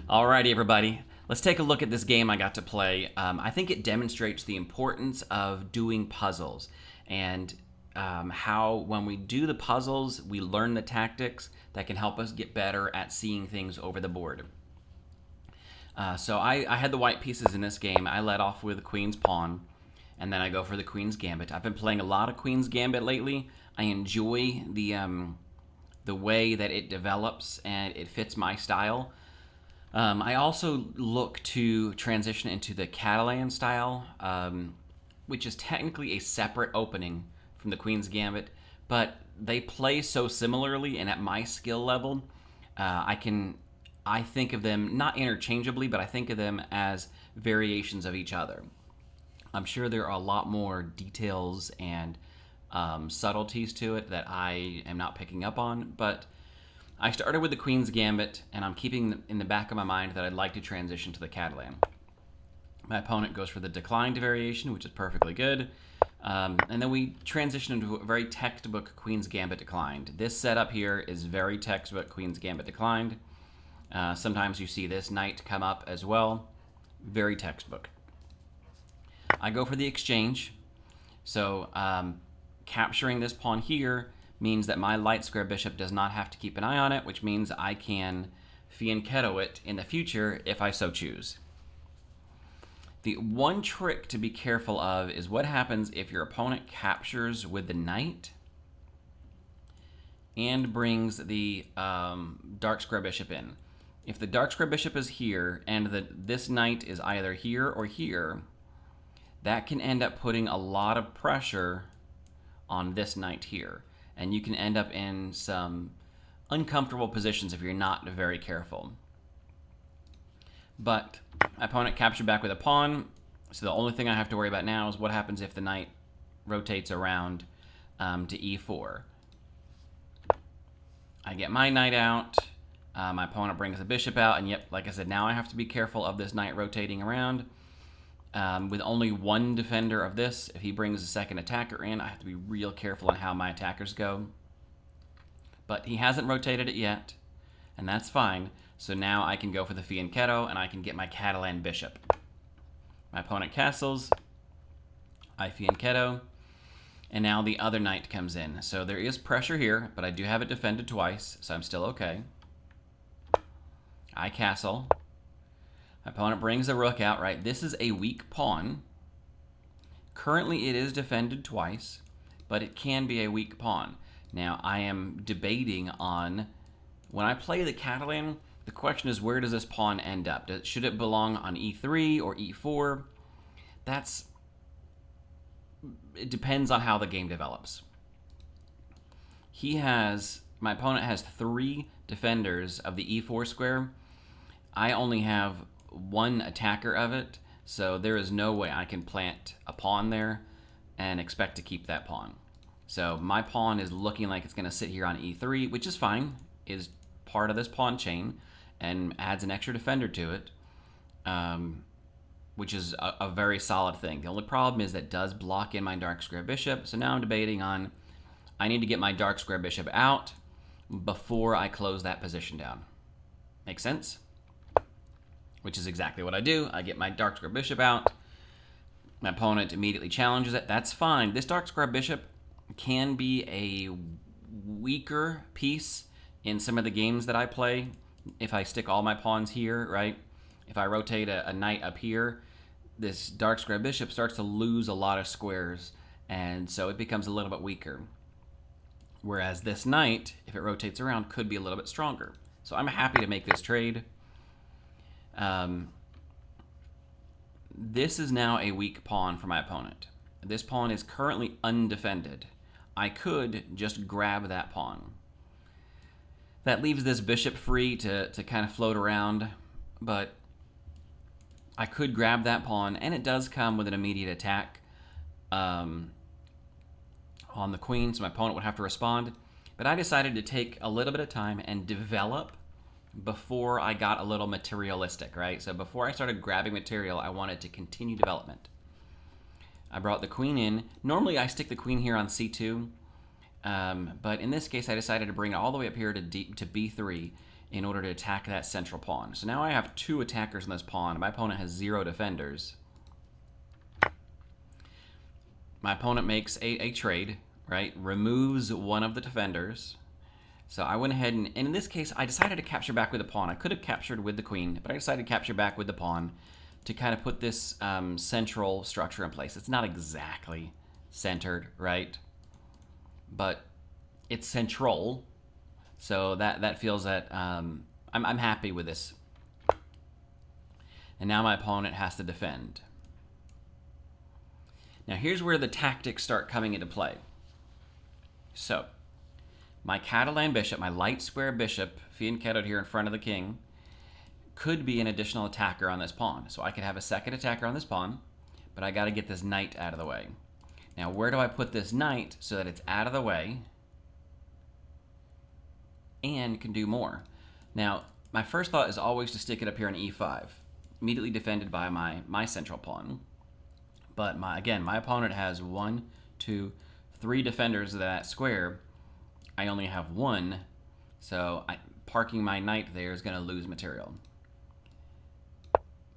Alrighty, everybody. Let's take a look at this game I got to play. I think it demonstrates the importance of doing puzzles and how when we do the puzzles, we learn the tactics that can help us get better at seeing things over the board. So I had the white pieces in this game. I led off with the Queen's Pawn, and then I go for the Queen's Gambit. I've been playing a lot of Queen's Gambit lately. I enjoy the way that it develops, and it fits my style. I also look to transition into the Catalan style, which is technically a separate opening from the Queen's Gambit, but they play so similarly, and at my skill level, I think of them not interchangeably, but I think of them as variations of each other. I'm sure there are a lot more details and subtleties to it that I am not picking up on, but I started with the Queen's Gambit, and I'm keeping in the back of my mind that I'd like to transition to the Catalan. My opponent goes for the Declined variation, which is perfectly good. And then we transition into a very textbook Queen's Gambit Declined. This setup here is very textbook Queen's Gambit Declined. Sometimes you see this knight come up as well. Very textbook. I go for the exchange. So capturing this pawn here means that my light square bishop does not have to keep an eye on it, which means I can fianchetto it in the future if I so choose. The one trick to be careful of is what happens if your opponent captures with the knight and brings the dark square bishop in. If the dark square bishop is here and this knight is either here or here, that can end up putting a lot of pressure on this knight here. And you can end up in some uncomfortable positions if you're not very careful. But my opponent captured back with a pawn, so the only thing I have to worry about now is what happens if the knight rotates around to e4. I get my knight out, my opponent brings the bishop out, and yep, like I said, now I have to be careful of this knight rotating around. With only one defender of this, if he brings a second attacker in, I have to be real careful on how my attackers go. But he hasn't rotated it yet, and that's fine. So now I can go for the fianchetto, and I can get my Catalan bishop. My opponent castles, I fianchetto, and now the other knight comes in. So there is pressure here, but I do have it defended twice, so I'm still okay. I castle. My opponent brings the rook out, right? This is a weak pawn. Currently, it is defended twice, but it can be a weak pawn. Now, I am debating on, when I play the Catalan, the question is, where does this pawn end up? Should it belong on e3 or e4? It depends on how the game develops. My opponent has 3 defenders of the e4 square. I only have one attacker of it, so there is no way I can plant a pawn there and expect to keep that pawn. So my pawn is looking like it's going to sit here on e3, which is fine, is part of this pawn chain, and adds an extra defender to it, which is a very solid thing. The only problem is that does block in my dark square bishop, so now I'm debating on, I need to get my dark square bishop out before I close that position down. Make sense? Which is exactly what I do. I get my dark square bishop out. My opponent immediately challenges it. That's fine. This dark square bishop can be a weaker piece in some of the games that I play. If I stick all my pawns here, right? If I rotate a knight up here, this dark square bishop starts to lose a lot of squares, and so it becomes a little bit weaker. Whereas this knight, if it rotates around, could be a little bit stronger. So I'm happy to make this trade. This is now a weak pawn for my opponent. This pawn is currently undefended. I could just grab that pawn. That leaves this bishop free to kind of float around, but I could grab that pawn, and it does come with an immediate attack on the queen, so my opponent would have to respond. But I decided to take a little bit of time and develop before I got a little materialistic, right? So before I started grabbing material, I wanted to continue development. I brought the queen in. Normally I stick the queen here on c2, but in this case I decided to bring it all the way up here to b3 in order to attack that central pawn. So now I have 2 attackers on this pawn. My opponent has 0 defenders. My opponent makes a trade, right? Removes one of the defenders. So I went ahead and in this case, I decided to capture back with the pawn. I could have captured with the queen, but I decided to capture back with the pawn to kind of put this central structure in place. It's not exactly centered, right? But it's central, so that feels that I'm happy with this. And now my opponent has to defend. Now here's where the tactics start coming into play. So my Catalan bishop, my light square bishop, fianchettoed here in front of the king, could be an additional attacker on this pawn. So I could have a second attacker on this pawn, but I got to get this knight out of the way. Now where do I put this knight so that it's out of the way and can do more? Now my first thought is always to stick it up here on e5, immediately defended by my central pawn. But again, my opponent has 1, 2, 3 defenders of that square. I only have 1, so parking my knight there is going to lose material.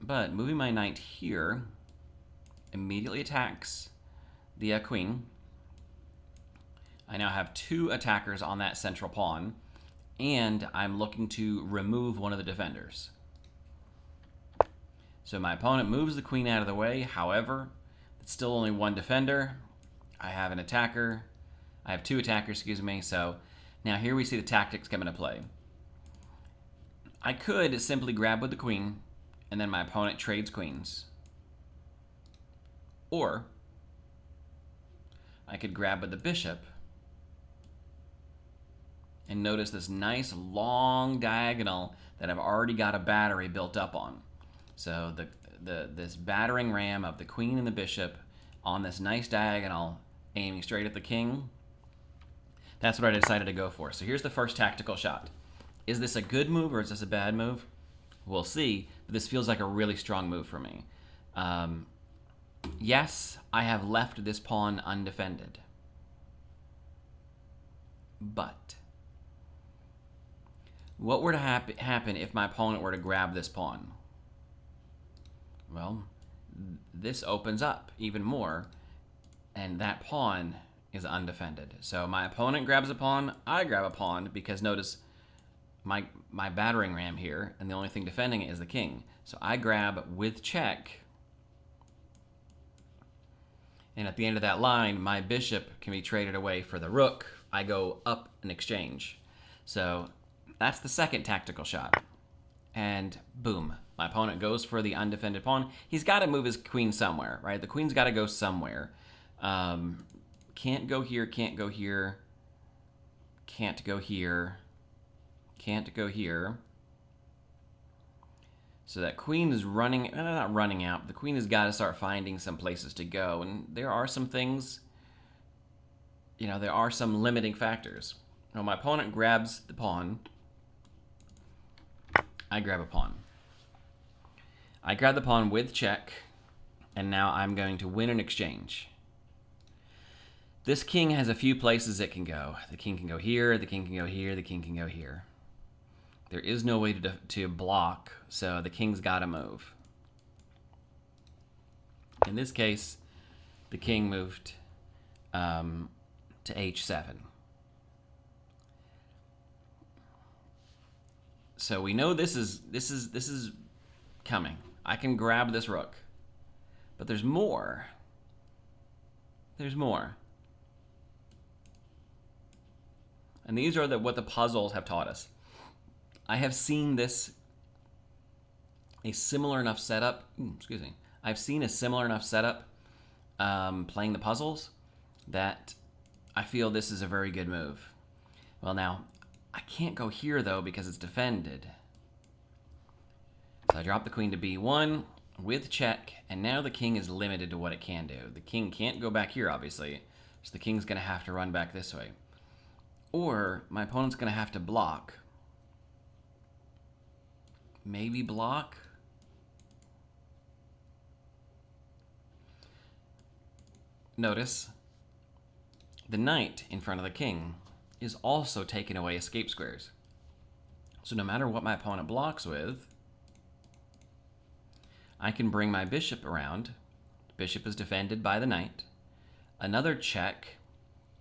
But moving my knight here immediately attacks the queen. I now have 2 attackers on that central pawn, and I'm looking to remove one of the defenders. So my opponent moves the queen out of the way. However, it's still only 1 defender. I have an attacker. I have 2 attackers, excuse me. So now here we see the tactics come into play. I could simply grab with the queen, and then my opponent trades queens. Or I could grab with the bishop, and notice this nice long diagonal that I've already got a battery built up on. So this battering ram of the queen and the bishop on this nice diagonal aiming straight at the king. That's what I decided to go for. So here's the first tactical shot. Is this a good move or is this a bad move? We'll see, but this feels like a really strong move for me. Yes, I have left this pawn undefended. But what were to happen if my opponent were to grab this pawn? Well, this opens up even more, and that pawn is undefended. So my opponent grabs a pawn, I grab a pawn, because notice my battering ram here, and the only thing defending it is the king. So I grab with check, and at the end of that line, my bishop can be traded away for the rook. I go up in exchange. So that's the second tactical shot. And boom, my opponent goes for the undefended pawn. He's got to move his queen somewhere, right? The queen's got to go somewhere. Can't go here, can't go here, can't go here, can't go here. So that queen is running, not running out, the queen has got to start finding some places to go. And there are some things, there are some limiting factors. Now my opponent grabs the pawn. I grab a pawn. I grab the pawn with check, and now I'm going to win an exchange. This king has a few places it can go. The king can go here, the king can go here, the king can go here. There is no way to block, so the king's got to move. In this case, the king moved to h7. So we know this is coming. I can grab this rook. But there's more. There's more. And these are what the puzzles have taught us. I have seen a similar enough setup. Excuse me. I've seen a similar enough setup playing the puzzles that I feel this is a very good move. Well, now, I can't go here, though, because it's defended. So I drop the queen to b1 with check, and now the king is limited to what it can do. The king can't go back here, obviously, so the king's going to have to run back this way. Or my opponent's going to have to block. Maybe block? Notice the knight in front of the king is also taking away escape squares. So no matter what my opponent blocks with, I can bring my bishop around. Bishop is defended by the knight. Another check,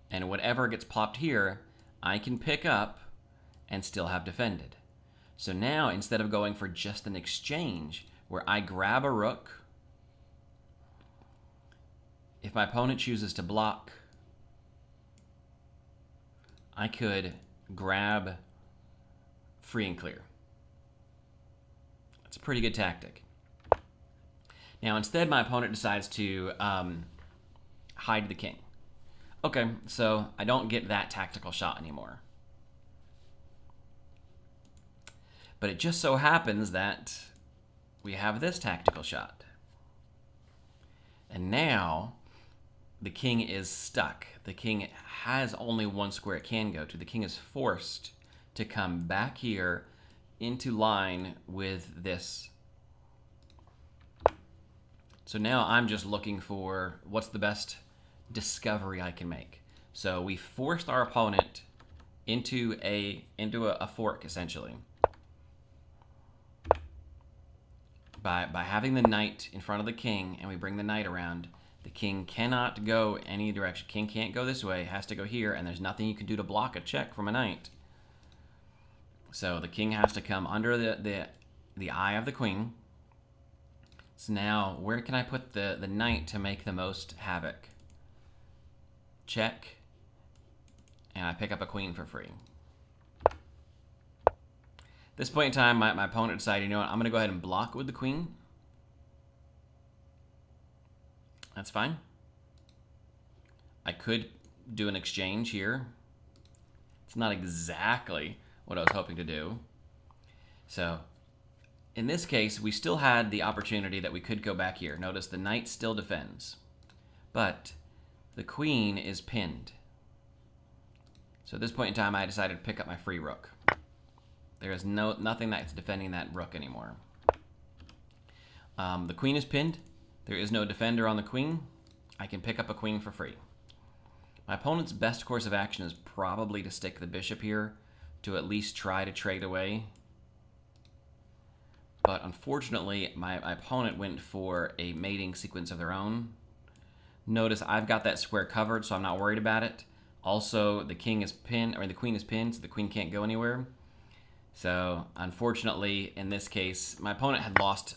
and whatever gets plopped here, I can pick up and still have defended. So now, instead of going for just an exchange where I grab a rook, if my opponent chooses to block, I could grab free and clear. That's a pretty good tactic. Now, instead, my opponent decides to hide the king. Okay, so I don't get that tactical shot anymore. But it just so happens that we have this tactical shot. And now the king is stuck. The king has only one square it can go to. The king is forced to come back here into line with this. So now I'm just looking for what's the best discovery I can make. So we forced our opponent into a fork, essentially. By having the knight in front of the king, and we bring the knight around, the king cannot go any direction. King can't go this way, has to go here, and there's nothing you can do to block a check from a knight. So the king has to come under the eye of the queen. So now, where can I put the knight to make the most havoc? Check, and I pick up a queen for free. At this point in time, my opponent decided, you know what, I'm going to go ahead and block with the queen. That's fine. I could do an exchange here. It's not exactly what I was hoping to do. So, in this case, we still had the opportunity that we could go back here. Notice the knight still defends, but the queen is pinned. So at this point in time, I decided to pick up my free rook. There is nothing that's defending that rook anymore. The queen is pinned. There is no defender on the queen. I can pick up a queen for free. My opponent's best course of action is probably to stick the bishop here to at least try to trade away. But unfortunately, my opponent went for a mating sequence of their own. Notice I've got that square covered, so I'm not worried about it. Also, the king is pinned, the queen is pinned, so the queen can't go anywhere. So, unfortunately, in this case, my opponent had lost,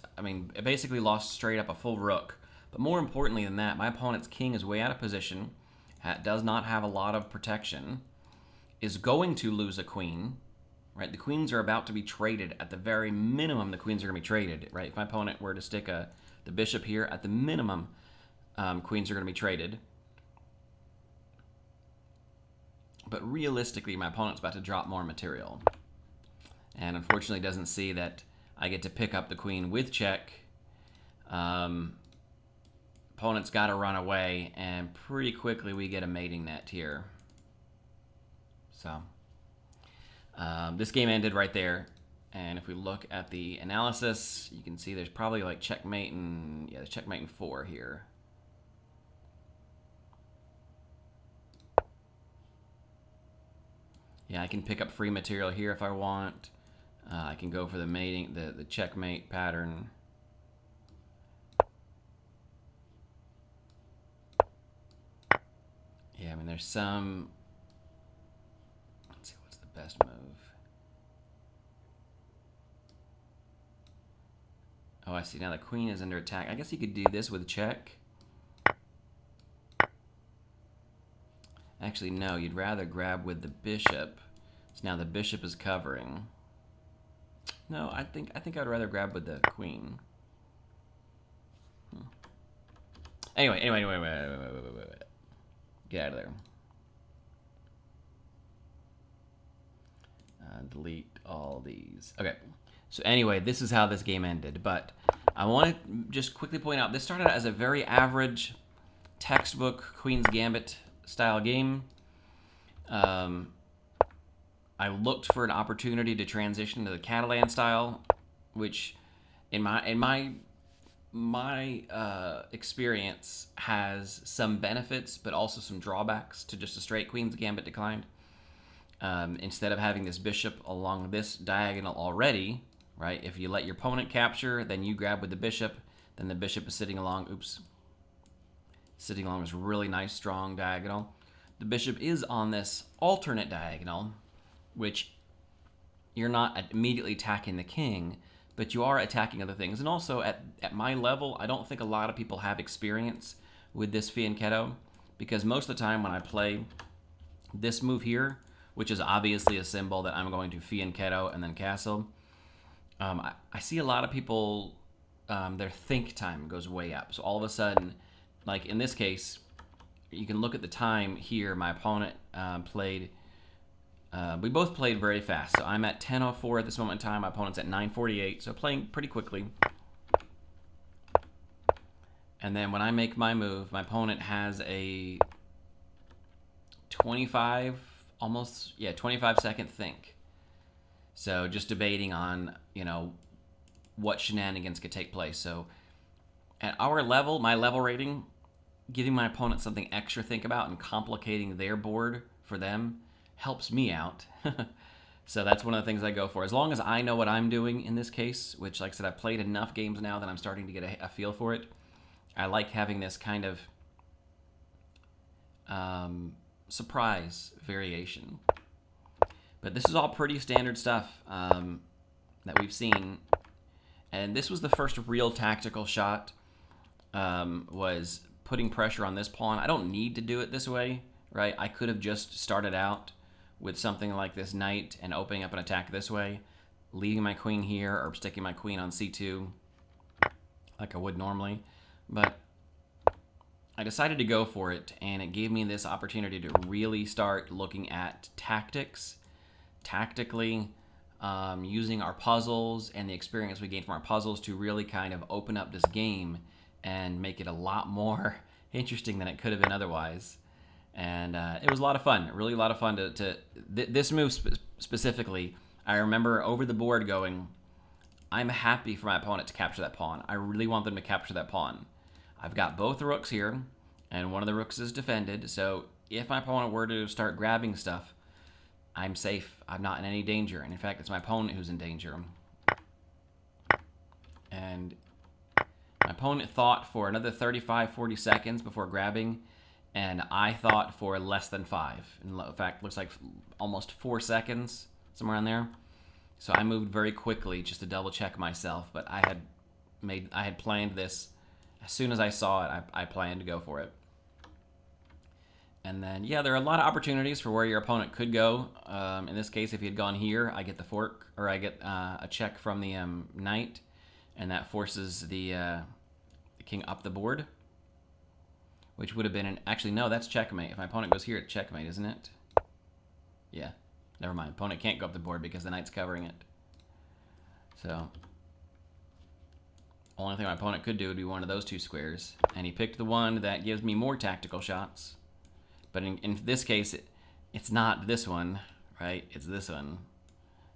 basically lost straight up a full rook. But more importantly than that, my opponent's king is way out of position, does not have a lot of protection, is going to lose a queen, right? The queens are about to be traded. At the very minimum, the queens are going to be traded, right? If my opponent were to stick the bishop here, at the minimum, queens are going to be traded. But realistically, my opponent's about to drop more material. And unfortunately doesn't see that I get to pick up the queen with check. Opponent's got to run away, and pretty quickly we get a mating net here. So this game ended right there. And if we look at the analysis, you can see there's probably like checkmate and there's checkmate and 4 here. Yeah, I can pick up free material here if I want. I can go for the mating, the checkmate pattern. Yeah, there's some. Let's see, what's the best move? Oh, I see. Now the queen is under attack. I guess you could do this with check. Actually, no. You'd rather grab with the bishop. So now the bishop is covering. No, I think I'd rather grab with the queen. Anyway, wait. Get out of there. Delete all these. Okay. So anyway, this is how this game ended. But I want to just quickly point out, this started out as a very average textbook Queen's Gambit style game. I looked for an opportunity to transition to the Catalan style, which in my experience has some benefits, but also some drawbacks to just a straight Queen's Gambit Declined. Instead of having this bishop along this diagonal already, right? If you let your opponent capture, then you grab with the bishop, then the bishop is sitting along, sitting along this really nice, strong diagonal. The bishop is on this alternate diagonal, which you're not immediately attacking the king, but you are attacking other things. And also, at my level, I don't think a lot of people have experience with this fianchetto, because most of the time when I play this move here, which is obviously a symbol that I'm going to fianchetto and then castle, I see a lot of people, their think time goes way up. So all of a sudden, like in this case, you can look at the time here. My opponent played, we both played very fast. So I'm at 10:04 at this moment in time. My opponent's at 9:48, so playing pretty quickly. And then when I make my move, my opponent has a 25 second think. So just debating on, what shenanigans could take place. So at our level, my level rating, giving my opponent something extra to think about and complicating their board for them helps me out. So that's one of the things I go for. As long as I know what I'm doing in this case, which, like I said, I've played enough games now that I'm starting to get a feel for it. I like having this kind of surprise variation. But this is all pretty standard stuff that we've seen. And this was the first real tactical shot, was putting pressure on this pawn. I don't need to do it this way, right? I could have just started out with something like this knight and opening up an attack this way, leaving my queen here or sticking my queen on c2 like I would normally. But I decided to go for it, and it gave me this opportunity to really start looking at tactics, tactically, using our puzzles and the experience we gained from our puzzles to really kind of open up this game and make it a lot more interesting than it could have been otherwise. And it was a lot of fun, really a lot of fun this move specifically. I remember over the board going, I'm happy for my opponent to capture that pawn. I really want them to capture that pawn. I've got both the rooks here, and one of the rooks is defended, so if my opponent were to start grabbing stuff, I'm safe. I'm not in any danger, and in fact, it's my opponent who's in danger. And my opponent thought for another 35-40 seconds before grabbing, and I thought for less than 5. In fact, looks like almost 4 seconds, somewhere in there. So I moved very quickly just to double check myself, but I had planned this. As soon as I saw it, I planned to go for it. And then, yeah, there are a lot of opportunities for where your opponent could go. In this case, if he had gone here, I get the fork, or I get a check from the knight, and that forces the king up the board, which would have been actually, no, that's checkmate. If my opponent goes here, it's checkmate, isn't it? Yeah, never mind. Opponent can't go up the board because the knight's covering it. So only thing my opponent could do would be one of those two squares, and he picked the one that gives me more tactical shots. But in this case, it's not this one, right? It's this one.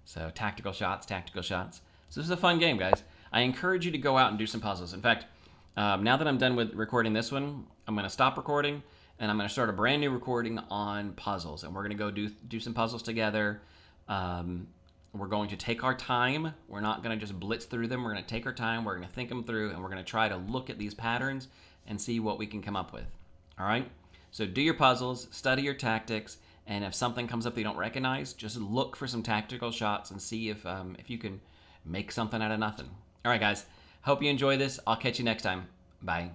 So tactical shots, tactical shots. So this is a fun game, guys. I encourage you to go out and do some puzzles. In fact, now that I'm done with recording this one, I'm going to stop recording, and I'm going to start a brand new recording on puzzles. And we're going to go do some puzzles together. We're going to take our time. We're not going to just blitz through them. We're going to take our time. We're going to think them through, and we're going to try to look at these patterns and see what we can come up with. All right? So do your puzzles, study your tactics, and if something comes up that you don't recognize, just look for some tactical shots and see if you can make something out of nothing. All right, guys. Hope you enjoy this. I'll catch you next time. Bye.